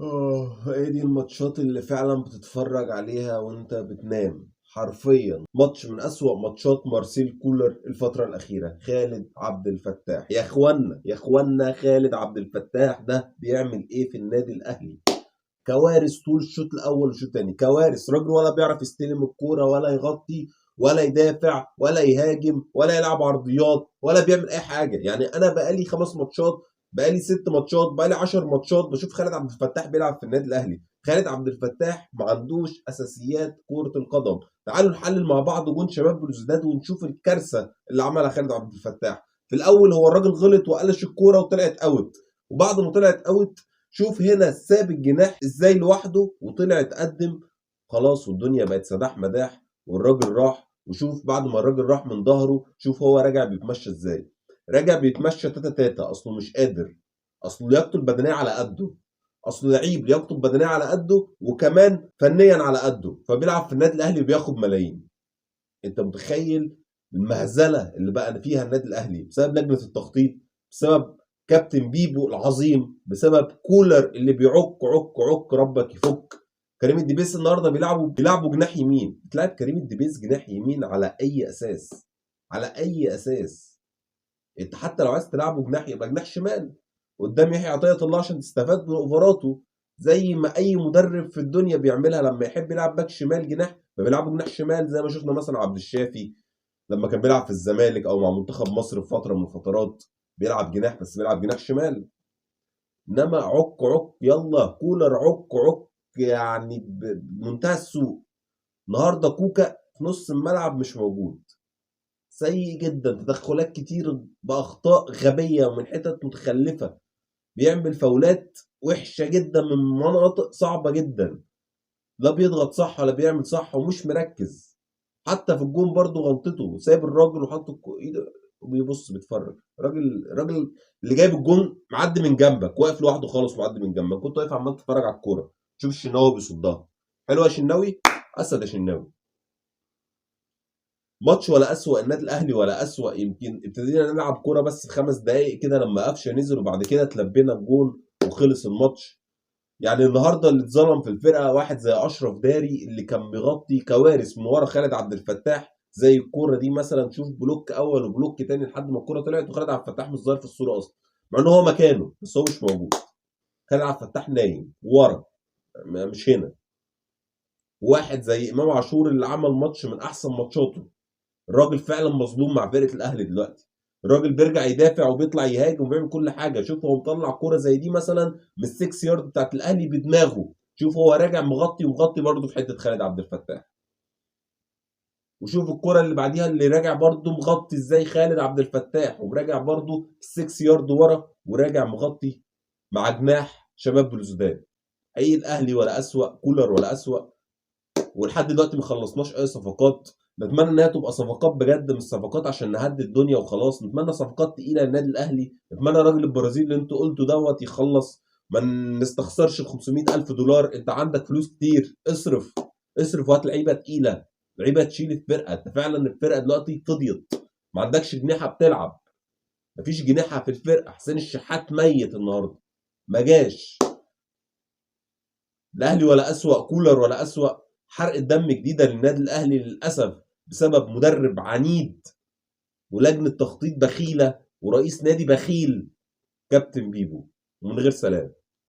هي دي الماتشات اللي فعلا بتتفرج عليها وانت بتنام حرفيا. ماتش من أسوأ ماتشات مارسيل كولر الفترة الأخيرة. خالد عبد الفتاح يا اخوانا يا اخوانا، خالد عبد الفتاح ده بيعمل ايه في النادي الأهلي؟ كوارث طول الشوط الأول والشوط الثاني، كوارث. راجل ولا بيعرف يستلم الكورة ولا يغطي ولا يدافع ولا يهاجم ولا يلعب عرضيات ولا بيعمل أي حاجة. يعني أنا بقالي 5 ماتشات، بقالي 6 ماتشات، بقالي 10 ماتشات بشوف خالد عبد الفتاح بيلعب في النادي الاهلي. خالد عبد الفتاح ما عندوش اساسيات كرة القدم. تعالوا نحلل مع بعض جون شباب بلوزداد ونشوف الكارثة اللي عملها خالد عبد الفتاح. في الاول هو الراجل غلط وقلش الكورة وطلعت اوت، وبعد ما طلعت اوت شوف هنا ساب الجناح ازاي لوحده وطلع اتقدم. خلاص والدنيا بقت سداح مداح والراجل راح. وشوف بعد ما الراجل راح من ظهره شوف هو راجع بيتمشى ازاي. راجع بيتمشى تاتا تاتا، اصله مش قادر، اصله لياقته البدنيه على قده، اصله لعيب لياقته البدنيه على قده وكمان فنيا على قده، فبيلعب في النادي الاهلي وبياخد ملايين. انت متخيل المهزله اللي بقى فيها النادي الاهلي بسبب لجنه التخطيط، بسبب كابتن بيبو العظيم، بسبب كولر اللي بيعك عك عك ربك يفك. كريم الدبيس النهارده بيلعبوا جناح يمين. بتلعب كريم الدبيس جناح يمين على اي اساس؟ على اي اساس؟ انت حتى لو عايز تلعبه جناح يبقى جناح شمال قدام يحيى عطية الله عشان تستفاد من اوفراته، زي ما اي مدرب في الدنيا بيعملها. لما يحب يلعب باك شمال جناح فبيلعبه جناح شمال، زي ما شفنا مثلا عبد الشافي لما كان بيلعب في الزمالك او مع منتخب مصر في فتره من الفترات، بيلعب جناح بس بيلعب جناح شمال. انما عك عك يلا كولر عك عك، يعني بمنتهى السوء. النهارده كوكا في نص الملعب مش موجود، سيء جدا، تدخلات كتير باخطاء غبيه ومن حتت متخلفه، بيعمل فاولات وحشه جدا من مناطق صعبه جدا، لا بيضغط صح ولا بيعمل صح ومش مركز. حتى في الجون برضه غلطته، سايب الراجل وحط ايده وبيبص بيتفرج. راجل اللي جايب الجون معدي من جنبك، واقف لوحده خالص معدي من جنبك، كنت واقف عمال تتفرج على الكوره شوف الشناوي بيصدها. حلو يا شناوي، اسد يا شناوي. ماتش ولا اسوأ النادي الاهلي ولا اسوأ. يمكن ابتدينا نلعب كوره بس 5 دقايق كده لما قفشه نزل، وبعد كده اتلبينا الجون وخلص الماتش. يعني النهارده اللي اتظلم في الفرقه واحد زي اشرف داري اللي كان مغطي كوارث من ورا خالد عبد الفتاح، زي الكوره دي مثلا. شوف بلوك اول وبلوك تاني لحد ما الكوره طلعت وخالد عبد الفتاح مش ظاهر في الصوره اصلا، مع ان هو مكانه بس هو مش موجود. خالد عبد الفتاح نايم ورا، مش هنا. واحد زي امام عاشور اللي عمل ماتش من احسن ماتشاته. الراجل فعلا مظلوم مع فرقه الاهلي دلوقتي. الراجل بيرجع يدافع وبيطلع يهاجم وبيعمل كل حاجه. شوف هو مطلع كوره زي دي مثلا من ال6 يارد بتاعت الاهلي بدماغه، شوف هو راجع مغطي ومغطي برضه في حته خالد عبد الفتاح. وشوف الكوره اللي بعديها اللي راجع برضه مغطي ازاي خالد عبد الفتاح، وراجع برضه 6 يارد ورا وراجع مغطي مع جناح شباب بلوزداد. اي الاهلي ولا اسوأ، كولر ولا اسوأ. ولحد دلوقتي ما خلصناش اي صفقات. نتمنى انها تبقى صفقات بجد، مش صفقات عشان نهدي الدنيا وخلاص. نتمنى صفقات تقيله للنادي الاهلي. نتمنى الراجل البرازيلي اللي انتوا قلتوا دوت يخلص. ما نستخسرش ال 500,000 دولار. انت عندك فلوس كتير، اصرف. اصرف وهات لعيبه تقيله، لعيبه تشيل الفرقه. انت فعلا الفرقه دلوقتي فضيت، ما عندكش جناحه بتلعب. مفيش جناحه في الفرقه. حسين الشحات ميت النهارده، ما جاش. الاهلي ولا اسوأ، كولر ولا اسوأ. حرق دم جديده للنادي الاهلي للاسف بسبب مدرب عنيد ولجنه تخطيط بخيله ورئيس نادي بخيل، كابتن بيبو. ومن غير سلام.